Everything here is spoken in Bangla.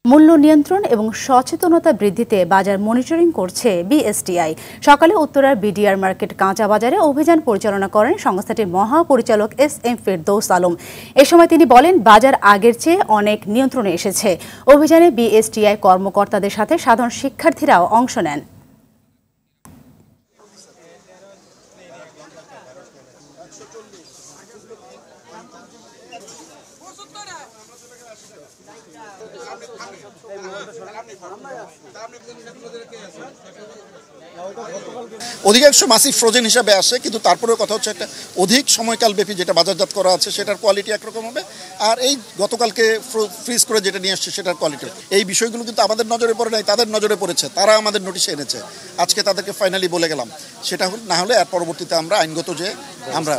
মূল্য নিয়ন্ত্রণ এবং সচেতনতা বৃদ্ধিতে বাজার মনিটরিং করছে বিএসটিআই। সকালে উত্তরার বিডিআর মার্কেট কাঁচা বাজারে অভিযান পরিচালনা করেন সংস্থাটির মহাপরিচালক এস.এম. ফেরদৌস আলম। এ সময় তিনি বলেন, বাজার আগের চেয়ে অনেক নিয়ন্ত্রণে এসেছে। অভিযানে বিএসটিআই কর্মকর্তাদের সাথে সাধারণ শিক্ষার্থীরাও অংশ নেন। অধিকাংশ মাসি ফ্রোজেন হিসাবে আসে, কিন্তু তারপরেও কথা হচ্ছে একটা অধিক সময়কাল ব্যাপী যেটা বাজারজাত করা আছে সেটার কোয়ালিটি একরকম হবে, আর এই গতকালকে ফ্রিজ করে যেটা নিয়ে আসছে সেটার কোয়ালিটি। এই বিষয়গুলো কিন্তু আমাদের নজরে পড়ে নাই, তাদের নজরে পড়েছে, তারা আমাদের নোটিশে এনেছে। আজকে তাদেরকে ফাইনালি বলে গেলাম, সেটা না হলে এর পরবর্তীতে আমরা আইনগত যে আমরা